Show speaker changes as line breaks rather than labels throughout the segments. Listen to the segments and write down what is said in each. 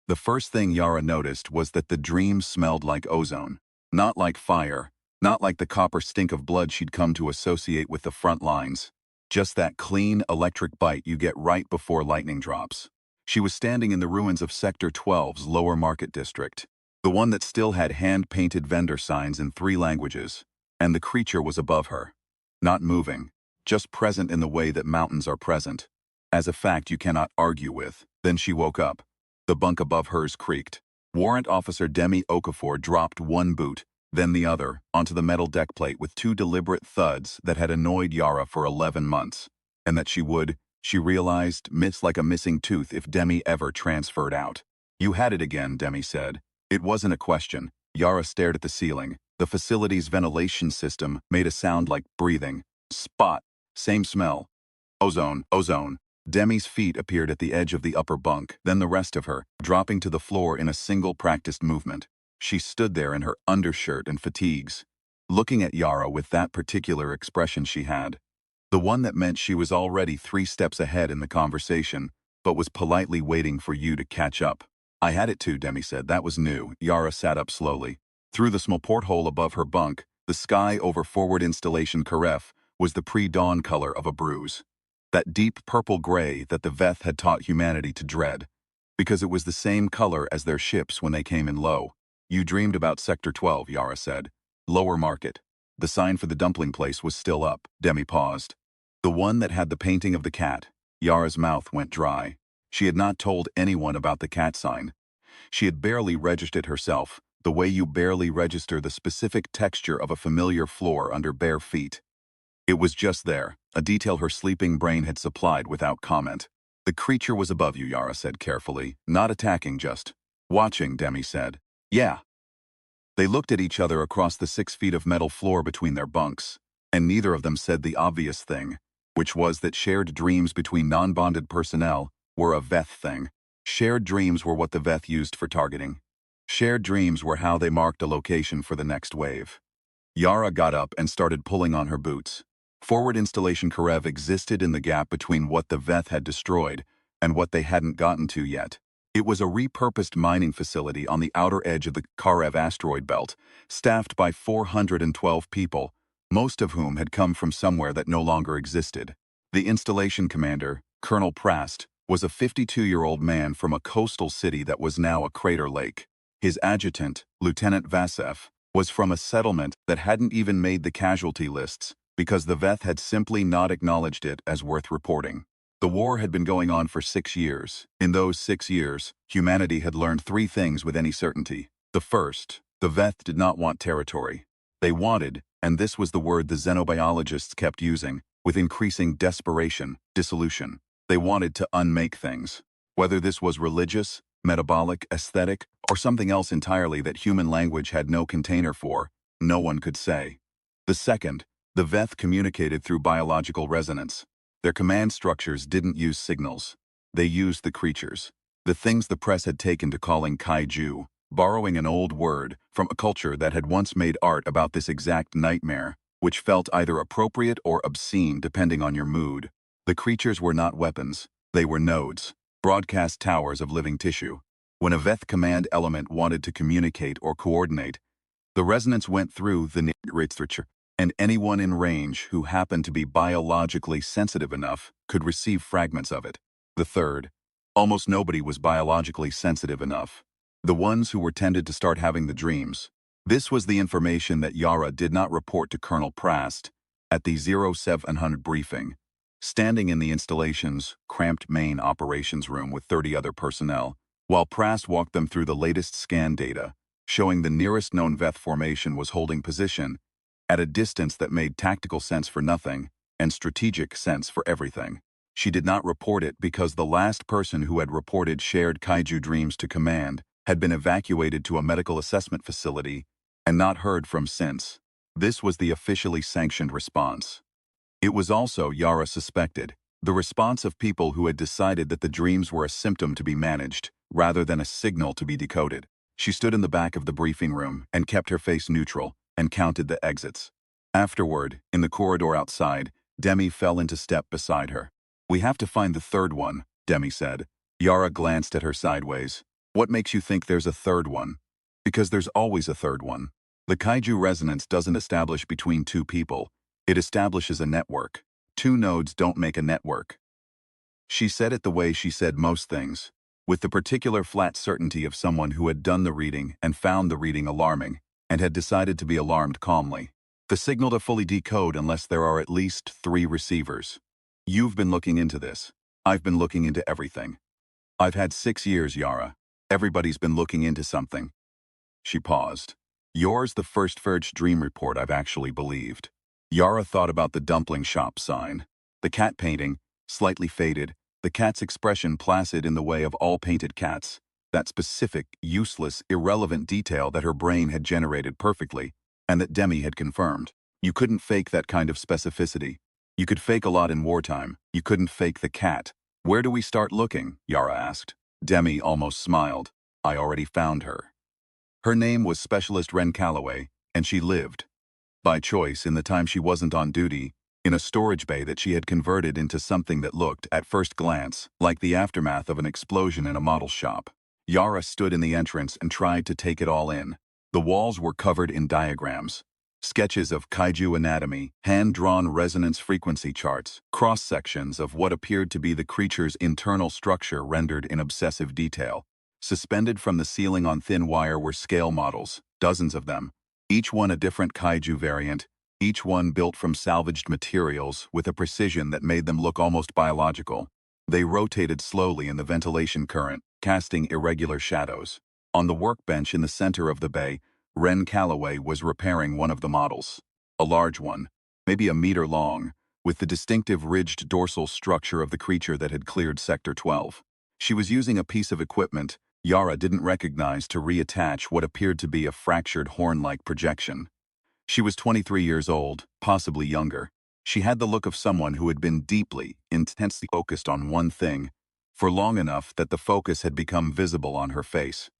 The first thing Yara noticed was that the dream smelled like ozone. Not like fire, not like the copper stink of blood she'd come to associate with the front lines. Just that clean, electric bite you get right before lightning drops. She was standing in the ruins of Sector 12's lower market district, the one that still had hand-painted vendor signs in 3 languages, and the creature was above her. Not moving, just present in the way that mountains are present, as a fact you cannot argue with. Then she woke up. The bunk above hers creaked. Warrant Officer Demi Okafor dropped one boot, then the other, onto the metal deck plate with 2 deliberate thuds that had annoyed Yara for 11 months, and that she realized, miss like a missing tooth if Demi ever transferred out. "You had it again," Demi said. It wasn't a question. Yara stared at the ceiling. The facility's ventilation system made a sound like breathing. Spot. Same smell. Ozone, ozone. Demi's feet appeared at the edge of the upper bunk, then the rest of her, dropping to the floor in a single practiced movement. She stood there in her undershirt and fatigues, looking at Yara with that particular expression she had. The one that meant she was already 3 steps ahead in the conversation, but was politely waiting for you to catch up. "I had it too," Demi said. "That was new." Yara sat up slowly. Through the small porthole above her bunk, the sky over forward installation Karef was the pre-dawn color of a bruise. That deep purple-gray that the Veth had taught humanity to dread, because it was the same color as their ships when they came in low. "You dreamed about Sector 12, Yara said. Lower market. The sign for the dumpling place was still up." Demi paused. "The one that had the painting of the cat." Yara's mouth went dry. She had not told anyone about the cat sign. She had barely registered herself, the way you barely register the specific texture of a familiar floor under bare feet. It was just there, a detail her sleeping brain had supplied without comment. "The creature was above you," Yara said carefully. "Not attacking, just watching," Demi said. "Yeah." They looked at each other across the 6 feet of metal floor between their bunks, and neither of them said the obvious thing, which was that shared dreams between non-bonded personnel were a Veth thing. Shared dreams were what the Veth used for targeting. Shared dreams were how they marked a location for the next wave. Yara got up and started pulling on her boots. Forward installation Karev existed in the gap between what the Veth had destroyed and what they hadn't gotten to yet. It was a repurposed mining facility on the outer edge of the Karev asteroid belt, staffed by 412 people, most of whom had come from somewhere that no longer existed. The installation commander, Colonel Prast, was a 52-year-old man from a coastal city that was now a crater lake. His adjutant, Lieutenant Vasev, was from a settlement that hadn't even made the casualty lists because the Veth had simply not acknowledged it as worth reporting. The war had been going on for 6 years. In those 6 years, humanity had learned 3 things with any certainty. The first, the Veth did not want territory. They wanted, and this was the word the xenobiologists kept using, with increasing desperation, dissolution. They wanted to unmake things. Whether this was religious, metabolic, aesthetic, or something else entirely that human language had no container for, no one could say. The second, the Veth communicated through biological resonance. Their command structures didn't use signals. They used the creatures. The things the press had taken to calling kaiju, borrowing an old word from a culture that had once made art about this exact nightmare, which felt either appropriate or obscene depending on your mood. The creatures were not weapons. They were nodes, broadcast towers of living tissue. When a Veth command element wanted to communicate or coordinate, the resonance went through the Narration, and anyone in range who happened to be biologically sensitive enough could receive fragments of it. The third, almost nobody was biologically sensitive enough. The ones who were tended to start having the dreams. This was the information that Yara did not report to Colonel Prast at the 0700 briefing. Standing in the installation's cramped main operations room with 30 other personnel, while Prast walked them through the latest scan data, showing the nearest known Veth formation was holding position at a distance that made tactical sense for nothing and strategic sense for everything. She did not report it because the last person who had reported shared kaiju dreams to command had been evacuated to a medical assessment facility and not heard from since. This was the officially sanctioned response. It was also, Yara suspected, the response of people who had decided that the dreams were a symptom to be managed, rather than a signal to be decoded. She stood in the back of the briefing room and kept her face neutral and counted the exits. Afterward, in the corridor outside, Demi fell into step beside her. "We have to find the third one," Demi said. Yara glanced at her sideways. What makes you think there's a third one? Because there's always a third one. The kaiju resonance doesn't establish between two people. It establishes a network. Two nodes don't make a network. She said it the way she said most things, with the particular flat certainty of someone who had done the reading and found the reading alarming, and had decided to be alarmed calmly. The signal to fully decode unless there are at least 3 receivers. You've been looking into this. I've been looking into everything. I've had 6 years, Yara. Everybody's been looking into something. She paused. Yours the first Verge dream report I've actually believed. Yara thought about the dumpling shop sign. The cat painting, slightly faded, the cat's expression placid in the way of all painted cats. That specific, useless, irrelevant detail that her brain had generated perfectly, and that Demi had confirmed. You couldn't fake that kind of specificity. You could fake a lot in wartime. You couldn't fake the cat. Where do we start looking? Yara asked. Demi almost smiled. I already found her. Her name was Specialist Ren Calloway, and she lived, by choice in the time she wasn't on duty, in a storage bay that she had converted into something that looked, at first glance, like the aftermath of an explosion in a model shop. Yara stood in the entrance and tried to take it all in. The walls were covered in diagrams, sketches of kaiju anatomy, hand-drawn resonance frequency charts, cross-sections of what appeared to be the creature's internal structure rendered in obsessive detail. Suspended from the ceiling on thin wire were scale models, dozens of them, each one a different kaiju variant, each one built from salvaged materials with a precision that made them look almost biological. They rotated slowly in the ventilation current, casting irregular shadows. On the workbench in the center of the bay, Ren Calloway was repairing one of the models. A large one, maybe a meter long, with the distinctive ridged dorsal structure of the creature that had cleared Sector 12. She was using a piece of equipment Yara didn't recognize to reattach what appeared to be a fractured horn-like projection. She was 23 years old, possibly younger. She had the look of someone who had been deeply, intensely focused on one thing, for long enough that the focus had become visible on her face.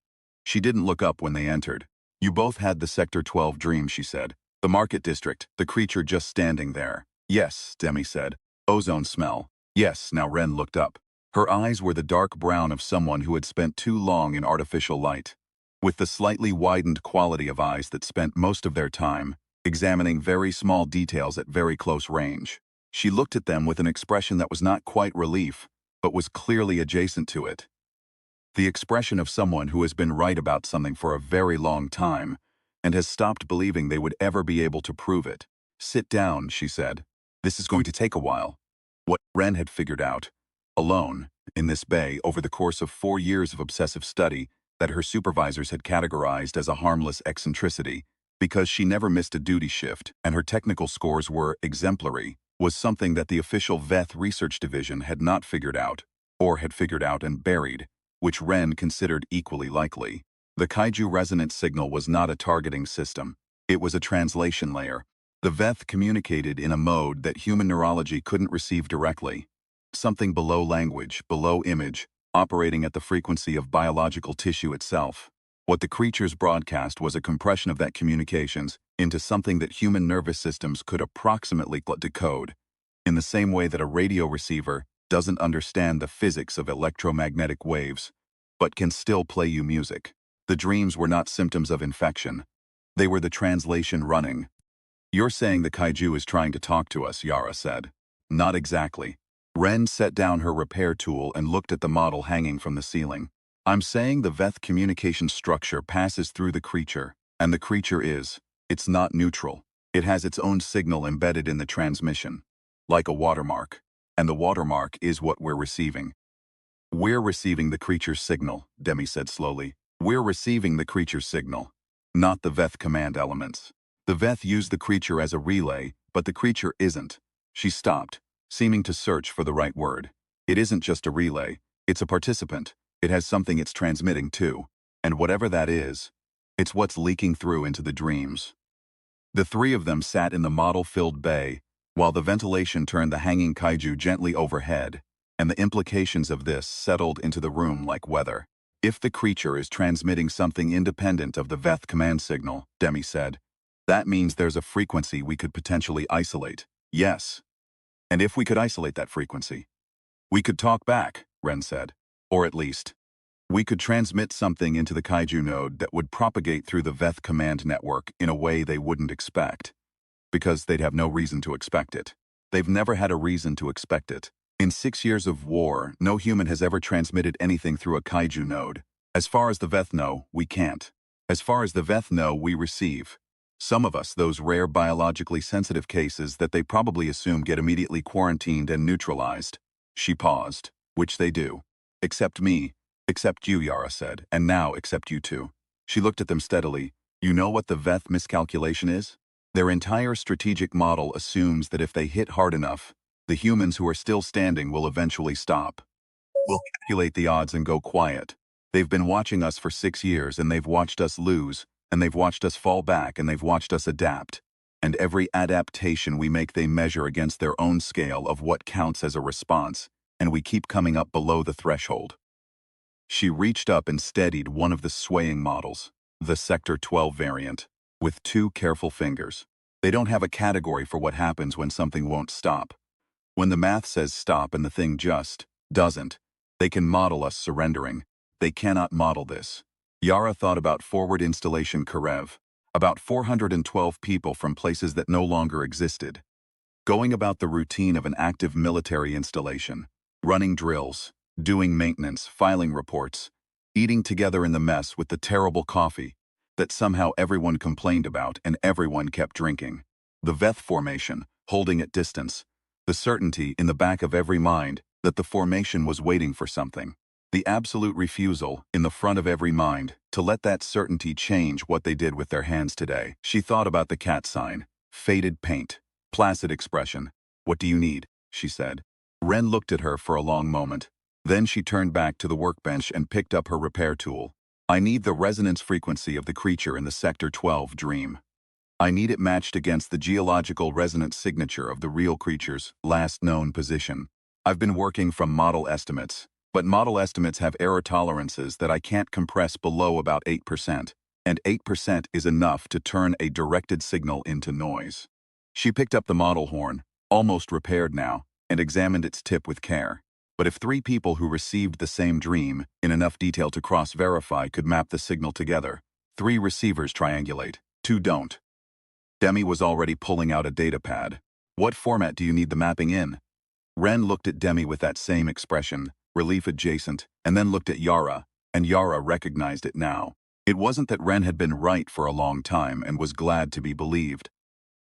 She didn't look up when they entered. You both had the Sector 12 dream, she said. The market district, the creature just standing there. Yes, Demi said. Ozone smell. Yes, now Ren looked up. Her eyes were the dark brown of someone who had spent too long in artificial light, with the slightly widened quality of eyes that spent most of their time examining very small details at very close range. She looked at them with an expression that was not quite relief, but was clearly adjacent to it. The expression of someone who has been right about something for a very long time and has stopped believing they would ever be able to prove it. Sit down, she said. This is going to take a while. What Ren had figured out, alone, in this bay over the course of 4 years of obsessive study that her supervisors had categorized as a harmless eccentricity, because she never missed a duty shift and her technical scores were exemplary, was something that the official VETH research division had not figured out, or had figured out and buried, which Ren considered equally likely. The kaiju resonance signal was not a targeting system. It was a translation layer. The VETH communicated in a mode that human neurology couldn't receive directly. Something below language, below image, operating at the frequency of biological tissue itself. What the creatures broadcast was a compression of that communications into something that human nervous systems could approximately decode, in the same way that a radio receiver doesn't understand the physics of electromagnetic waves, but can still play you music. The dreams were not symptoms of infection. They were the translation running. You're saying the kaiju is trying to talk to us, Yara said. Not exactly. Ren set down her repair tool and looked at the model hanging from the ceiling. I'm saying the VETH communication structure passes through the creature, and the creature it's not neutral. It has its own signal embedded in the transmission, like a watermark, and the watermark is what we're receiving. We're receiving the creature's signal, Demi said slowly. We're receiving the creature's signal, not the VETH command elements. The VETH use the creature as a relay, but the creature isn't. She stopped, seeming to search for the right word. It isn't just a relay, it's a participant. It has something it's transmitting too, and whatever that is, it's what's leaking through into the dreams. The 3 of them sat in the model-filled bay, while the ventilation turned the hanging kaiju gently overhead, and the implications of this settled into the room like weather. If the creature is transmitting something independent of the VETH command signal, Demi said, that means there's a frequency we could potentially isolate. Yes. And if we could isolate that frequency, we could talk back, Ren said. Or at least, We could transmit something into the Kaiju node that would propagate through the Veth command network in a way they wouldn't expect, because they'd have no reason to expect it. They've never had a reason to expect it. In 6 years of war, no human has ever transmitted anything through a Kaiju node. As far as the Veth know, we can't. As far as the Veth know, we receive. Some of us, those rare biologically sensitive cases that they probably assume get immediately quarantined and neutralized. She paused. Which they do. Except me. Except you, Yara said, and now except you too. She looked at them steadily. You know what the Veth miscalculation is? Their entire strategic model assumes that if they hit hard enough, the humans who are still standing will eventually stop. We'll calculate the odds and go quiet. They've been watching us for 6 years, and they've watched us lose, and they've watched us fall back, and they've watched us adapt. And every adaptation we make they measure against their own scale of what counts as a response, and we keep coming up below the threshold. She reached up and steadied one of the swaying models, the Sector 12 variant, with 2 careful fingers. They don't have a category for what happens when something won't stop. When the math says stop and the thing just doesn't, they can model us surrendering. They cannot model this. Yara thought about forward installation Karev, about 412 people from places that no longer existed, going about the routine of an active military installation, running drills, doing maintenance, filing reports, eating together in the mess with the terrible coffee that somehow everyone complained about and everyone kept drinking. The Veth formation, holding at distance, the certainty in the back of every mind that the formation was waiting for something. The absolute refusal, in the front of every mind, to let that certainty change what they did with their hands today. She thought about the cat sign, faded paint, placid expression. What do you need? She said. Ren looked at her for a long moment. Then she turned back to the workbench and picked up her repair tool. I need the resonance frequency of the creature in the Sector 12 dream. I need it matched against the geological resonance signature of the real creature's last known position. I've been working from model estimates, but model estimates have error tolerances that I can't compress below about 8%, and 8% is enough to turn a directed signal into noise. She picked up the model horn, almost repaired now, and examined its tip with care. But if 3 people who received the same dream, in enough detail to cross-verify, could map the signal together, 3 receivers triangulate, 2 don't. Demi was already pulling out a data pad. What format do you need the mapping in? Ren looked at Demi with that same expression, relief adjacent, and then looked at Yara, and Yara recognized it now. It wasn't that Ren had been right for a long time and was glad to be believed.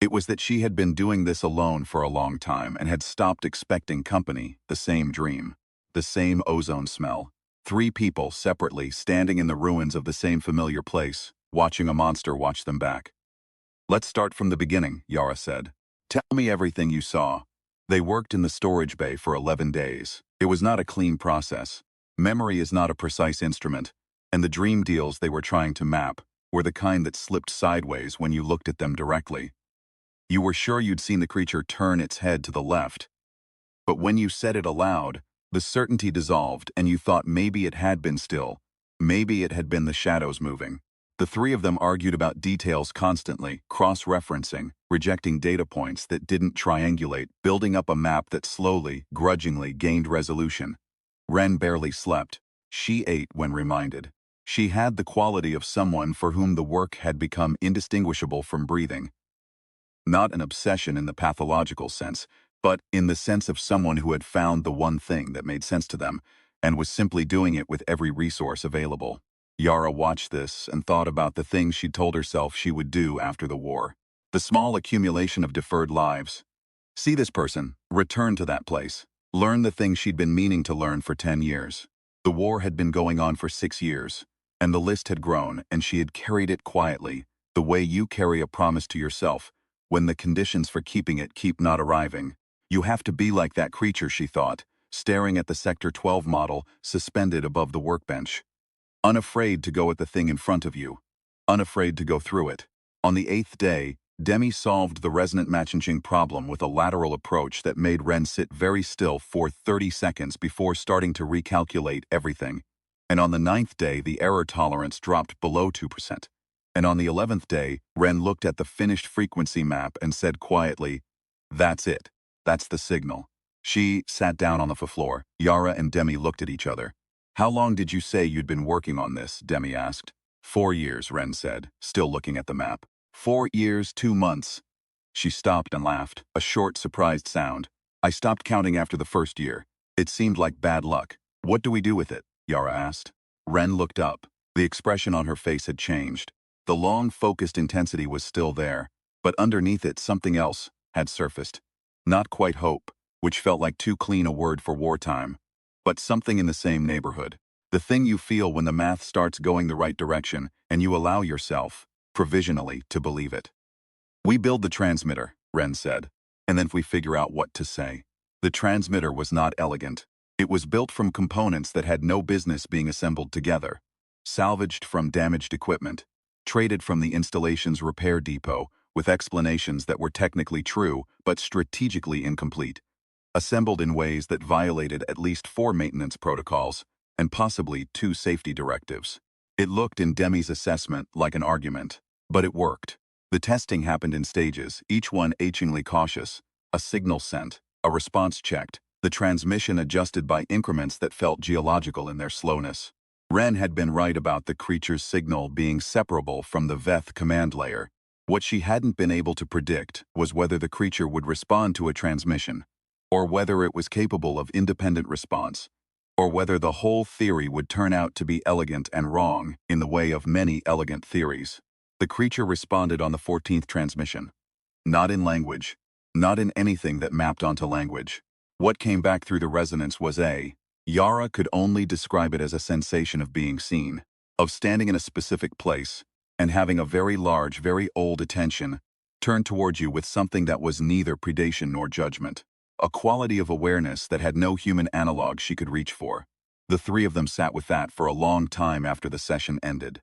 It was that she had been doing this alone for a long time and had stopped expecting company, the same dream, the same ozone smell. 3 people separately standing in the ruins of the same familiar place, watching a monster watch them back. Let's start from the beginning, Yara said. Tell me everything you saw. They worked in the storage bay for 11 days. It was not a clean process. Memory is not a precise instrument, and the dream deals they were trying to map were the kind that slipped sideways when you looked at them directly. You were sure you'd seen the creature turn its head to the left. But when you said it aloud, the certainty dissolved and you thought maybe it had been still. Maybe it had been the shadows moving. The 3 of them argued about details constantly, cross-referencing, rejecting data points that didn't triangulate, building up a map that slowly, grudgingly gained resolution. Ren barely slept. She ate when reminded. She had the quality of someone for whom the work had become indistinguishable from breathing. Not an obsession in the pathological sense, but in the sense of someone who had found the one thing that made sense to them, and was simply doing it with every resource available. Yara watched this and thought about the things she'd told herself she would do after the war. The small accumulation of deferred lives. See this person, return to that place, learn the things she'd been meaning to learn for 10 years. The war had been going on for 6 years, and the list had grown, and she had carried it quietly, the way you carry a promise to yourself, when the conditions for keeping it keep not arriving. You have to be like that creature, she thought, staring at the Sector 12 model suspended above the workbench. Unafraid to go at the thing in front of you. Unafraid to go through it. On the 8th day, Demi solved the resonant matching problem with a lateral approach that made Ren sit very still for 30 seconds before starting to recalculate everything. And on the 9th day, the error tolerance dropped below 2%. And on the 11th day, Ren looked at the finished frequency map and said quietly, "That's it. That's the signal." She sat down on the floor. Yara and Demi looked at each other. How long did you say you'd been working on this? Demi asked. 4 years, Ren said, still looking at the map. 4 years, 2 months. She stopped and laughed, a short, surprised sound. I stopped counting after the first year. It seemed like bad luck. What do we do with it? Yara asked. Ren looked up. The expression on her face had changed. The long, focused intensity was still there, but underneath it something else had surfaced. Not quite hope, which felt like too clean a word for wartime, but something in the same neighborhood. The thing you feel when the math starts going the right direction and you allow yourself, provisionally, to believe it. We build the transmitter, Ren said, and then we figure out what to say. The transmitter was not elegant. It was built from components that had no business being assembled together, salvaged from damaged equipment, traded from the installation's repair depot with explanations that were technically true but strategically incomplete, assembled in ways that violated at least 4 maintenance protocols and possibly 2 safety directives. It looked in Demi's assessment like an argument, but it worked. The testing happened in stages, each one achingly cautious, a signal sent, a response checked, the transmission adjusted by increments that felt geological in their slowness. Ren had been right about the creature's signal being separable from the Veth command layer. What she hadn't been able to predict was whether the creature would respond to a transmission, or whether it was capable of independent response, or whether the whole theory would turn out to be elegant and wrong in the way of many elegant theories. The creature responded on the 14th transmission. Not in language, not in anything that mapped onto language. What came back through the resonance was Yara could only describe it as a sensation of being seen, of standing in a specific place, and having a very large, very old attention turned toward you with something that was neither predation nor judgment. A quality of awareness that had no human analog she could reach for. The 3 of them sat with that for a long time after the session ended.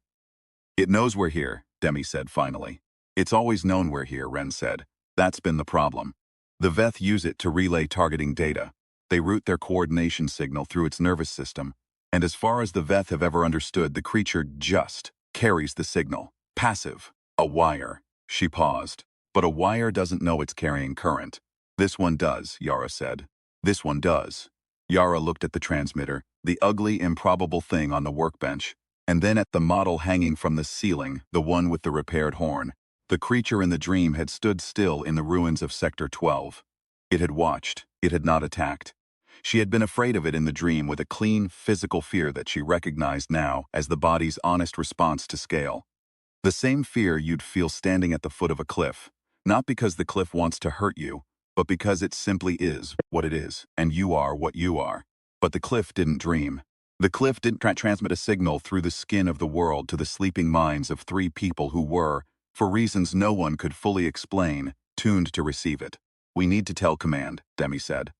It knows we're here, Demi said finally. It's always known we're here, Ren said. That's been the problem. The Veth use it to relay targeting data. They route their coordination signal through its nervous system, and as far as the Veth have ever understood, the creature just carries the signal. Passive. A wire. She paused. But a wire doesn't know it's carrying current. This one does, Yara said. This one does. Yara looked at the transmitter, the ugly, improbable thing on the workbench, and then at the model hanging from the ceiling, the one with the repaired horn. The creature in the dream had stood still in the ruins of Sector 12. It had watched. It had not attacked. She had been afraid of it in the dream with a clean, physical fear that she recognized now as the body's honest response to scale. The same fear you'd feel standing at the foot of a cliff, not because the cliff wants to hurt you, but because it simply is what it is, and you are what you are. But the cliff didn't dream. The cliff didn't transmit a signal through the skin of the world to the sleeping minds of 3 people who were, for reasons no one could fully explain, tuned to receive it. We need to tell command, Demi said.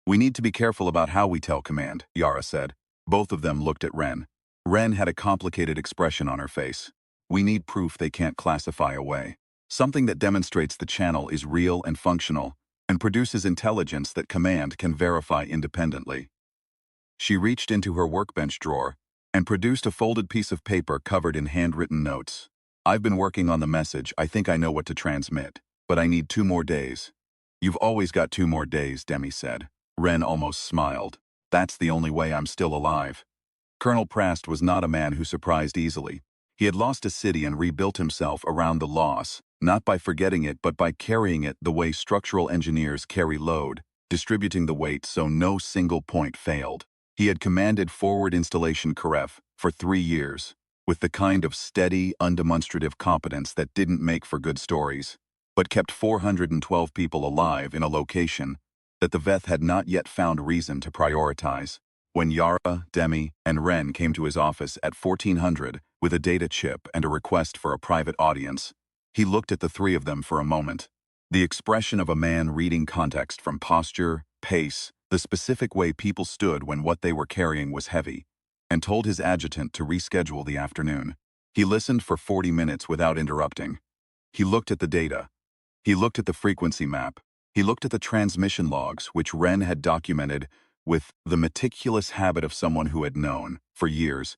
We need to be careful about how we tell command, Yara said. Both of them looked at Ren. Ren had a complicated expression on her face. We need proof they can't classify away. Something that demonstrates the channel is real and functional, and produces intelligence that command can verify independently. She reached into her workbench drawer and produced a folded piece of paper covered in handwritten notes. I've been working on the message. I think I know what to transmit, but I need 2 more days. You've always got 2 more days, Demi said. Ren almost smiled. That's the only way I'm still alive. Colonel Prast was not a man who surprised easily. He had lost a city and rebuilt himself around the loss, not by forgetting it but by carrying it the way structural engineers carry load, distributing the weight so no single point failed. He had commanded Forward Installation Karef for 3 years, with the kind of steady, undemonstrative competence that didn't make for good stories, but kept 412 people alive in a location that the Veth had not yet found reason to prioritize. When Yara, Demi, and Ren came to his office at 1400 with a data chip and a request for a private audience, he looked at the 3 of them for a moment. The expression of a man reading context from posture, pace, the specific way people stood when what they were carrying was heavy, and told his adjutant to reschedule the afternoon. He listened for 40 minutes without interrupting. He looked at the data. He looked at the frequency map. He looked at the transmission logs, which Ren had documented with the meticulous habit of someone who had known, for years,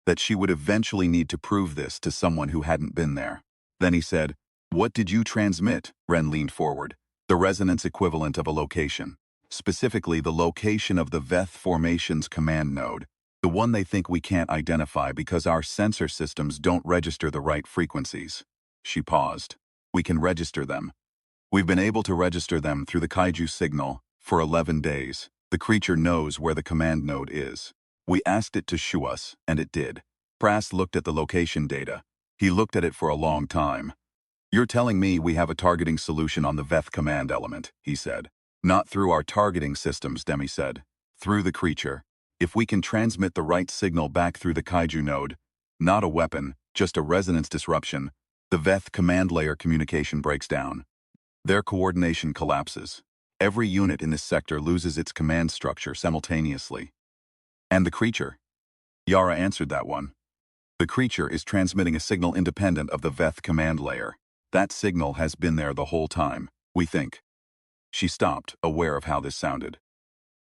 that she would eventually need to prove this to someone who hadn't been there. Then he said, "What did you transmit?" Ren leaned forward. The resonance equivalent of a location. Specifically, the location of the Veth formation's command node. The one they think we can't identify because our sensor systems don't register the right frequencies. She paused. We can register them. We've been able to register them through the kaiju signal for 11 days. The creature knows where the command node is. We asked it to shoo us, and it did. Prast looked at the location data. He looked at it for a long time. You're telling me we have a targeting solution on the Veth command element, he said. Not through our targeting systems, Demi said. Through the creature. If we can transmit the right signal back through the kaiju node, not a weapon, just a resonance disruption, the Veth command layer communication breaks down. Their coordination collapses. Every unit in this sector loses its command structure simultaneously. And the creature? Yara answered that one. The creature is transmitting a signal independent of the Veth command layer. That signal has been there the whole time, we think. She stopped, aware of how this sounded.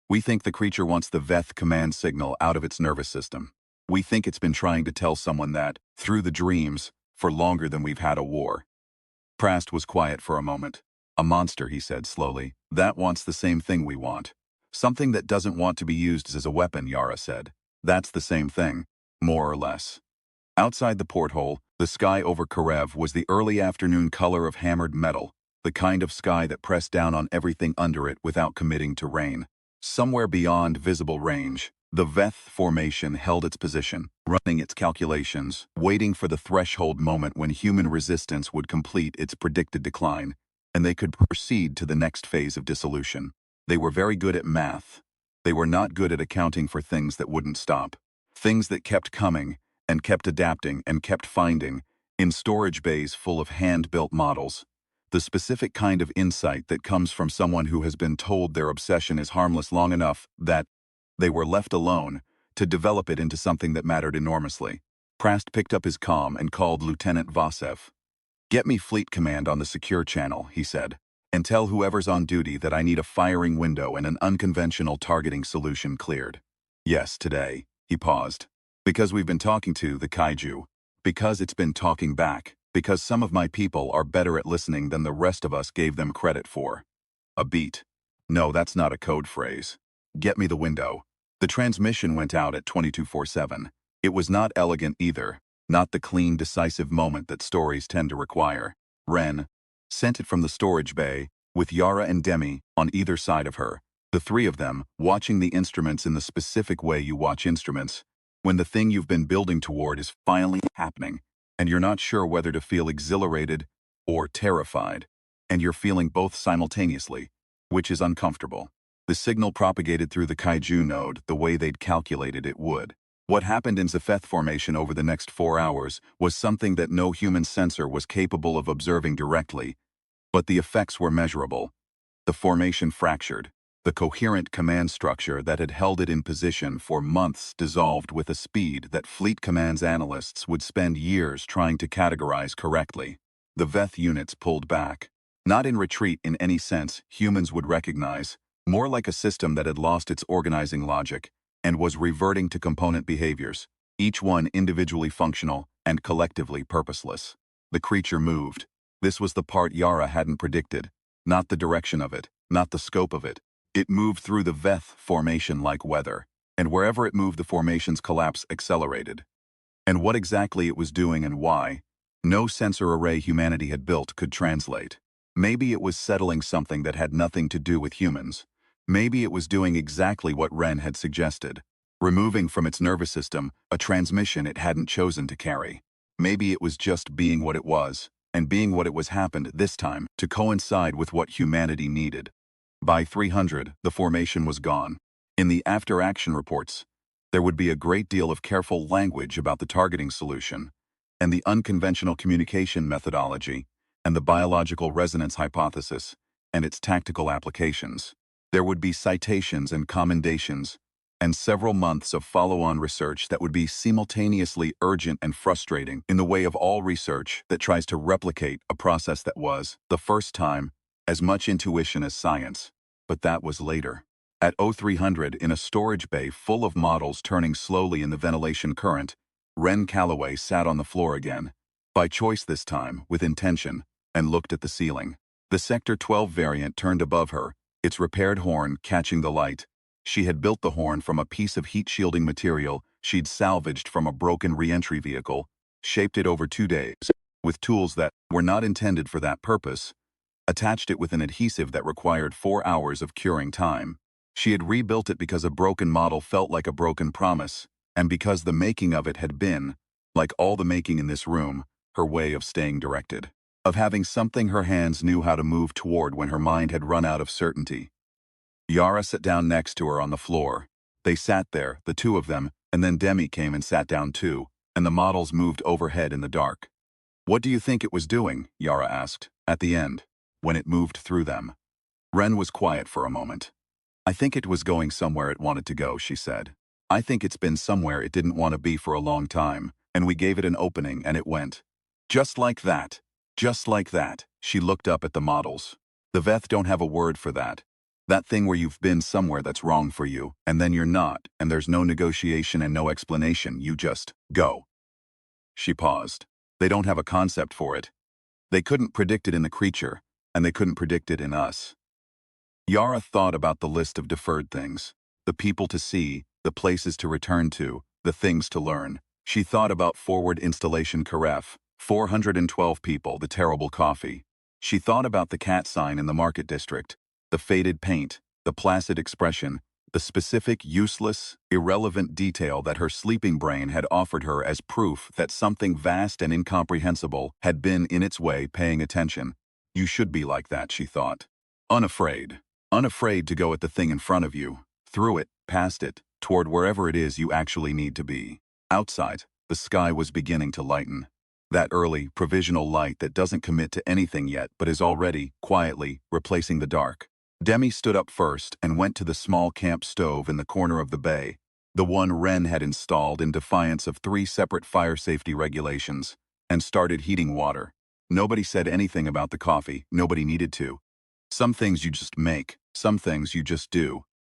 We think the creature wants the Veth command signal out of its nervous system. We think it's been trying to tell someone that, through the dreams, for longer than we've had a war. Prast was quiet for a moment. A monster, he said slowly, that wants the same thing we want. Something that doesn't want to be used as a weapon, Yara said. That's the same thing, more or less. Outside the porthole, the sky over Karev was the early afternoon color of hammered metal, the kind of sky that pressed down on everything under it without committing to rain. Somewhere beyond visible range, the Veth formation held its position, running its calculations, waiting for the threshold moment when human resistance would complete its predicted decline, and they could proceed to the next phase of dissolution. They were very good at math. They were not good at accounting for things that wouldn't stop. Things that kept coming, and kept adapting, and kept finding, in storage bays full of hand-built models. The specific kind of insight that comes from someone who has been told their obsession is harmless long enough that they were left alone to develop it into something that mattered enormously. Prast picked up his comm and called Lieutenant Vasev. Get me fleet command on the secure channel, he said, and tell whoever's on duty that I need a firing window and an unconventional targeting solution cleared. Yes, today. He paused. Because we've been talking to the kaiju. Because it's been talking back. Because some of my people are better at listening than the rest of us gave them credit for. A beat. No, that's not a code phrase. Get me the window. The transmission went out at 2247. It was not elegant either, not the clean, decisive moment that stories tend to require. Ren sent it from the storage bay, with Yara and Demi on either side of her, the three of them watching the instruments in the specific way you watch instruments, when the thing you've been building toward is finally happening, and you're not sure whether to feel exhilarated or terrified, and you're feeling both simultaneously, which is uncomfortable. The signal propagated through the kaiju node the way they'd calculated it would. What happened in Zefeth formation over the next 4 hours was something that no human sensor was capable of observing directly, but the effects were measurable. The formation fractured. The coherent command structure that had held it in position for months dissolved with a speed that Fleet Command's analysts would spend years trying to categorize correctly. The Veth units pulled back. Not in retreat in any sense humans would recognize, more like a system that had lost its organizing logic and was reverting to component behaviors, each one individually functional and collectively purposeless. The creature moved. This was the part Yara hadn't predicted, not the direction of it, not the scope of it. It moved through the Veth formation like weather, and wherever it moved the formation's collapse accelerated. And what exactly it was doing and why, no sensor array humanity had built could translate. Maybe it was settling something that had nothing to do with humans. Maybe it was doing exactly what Ren had suggested, removing from its nervous system a transmission it hadn't chosen to carry. Maybe it was just being what it was, and being what it was happened this time to coincide with what humanity needed. By 300, the formation was gone. In the after-action reports, there would be a great deal of careful language about the targeting solution, and the unconventional communication methodology, and the biological resonance hypothesis, and its tactical applications. There would be citations and commendations, and several months of follow-on research that would be simultaneously urgent and frustrating in the way of all research that tries to replicate a process that was, the first time, as much intuition as science. But that was later. At 0300, in a storage bay full of models turning slowly in the ventilation current, Ren Calloway sat on the floor again, by choice this time, with intention, and looked at the ceiling. The Sector 12 variant turned above her, its repaired horn catching the light. She had built the horn from a piece of heat-shielding material she'd salvaged from a broken re-entry vehicle, shaped it over 2 days, with tools that were not intended for that purpose, attached it with an adhesive that required 4 hours of curing time. She had rebuilt it because a broken model felt like a broken promise, and because the making of it had been, like all the making in this room, her way of staying directed, of having something her hands knew how to move toward when her mind had run out of certainty. Yara sat down next to her on the floor. They sat there, the two of them, and then Demi came and sat down too, and the models moved overhead in the dark. "What do you think it was doing?" Yara asked, at the end, when it moved through them. Ren was quiet for a moment. "I think it was going somewhere it wanted to go," she said. "I think it's been somewhere it didn't want to be for a long time, and we gave it an opening and it went. Just like that. Just like that." She looked up at the models. "The Veth don't have a word for that. That thing where you've been somewhere that's wrong for you, and then you're not, and there's no negotiation and no explanation, you just go." She paused. "They don't have a concept for it. They couldn't predict it in the creature, and they couldn't predict it in us." Yara thought about the list of deferred things. The people to see, the places to return to, the things to learn. She thought about Forward Installation Karef, 412 people, the terrible coffee. She thought about the cat sign in the market district, the faded paint, the placid expression, the specific, useless, irrelevant detail that her sleeping brain had offered her as proof that something vast and incomprehensible had been in its way paying attention. You should be like that, she thought. Unafraid. Unafraid to go at the thing in front of you, through it, past it, toward wherever it is you actually need to be. Outside, the sky was beginning to lighten. That early, provisional light that doesn't commit to anything yet but is already, quietly, replacing the dark. Demi stood up first and went to the small camp stove in the corner of the bay, the one Ren had installed in defiance of 3 separate fire safety regulations, and started heating water. Nobody said anything about the coffee, nobody needed to. Some things you just make, some things you just do.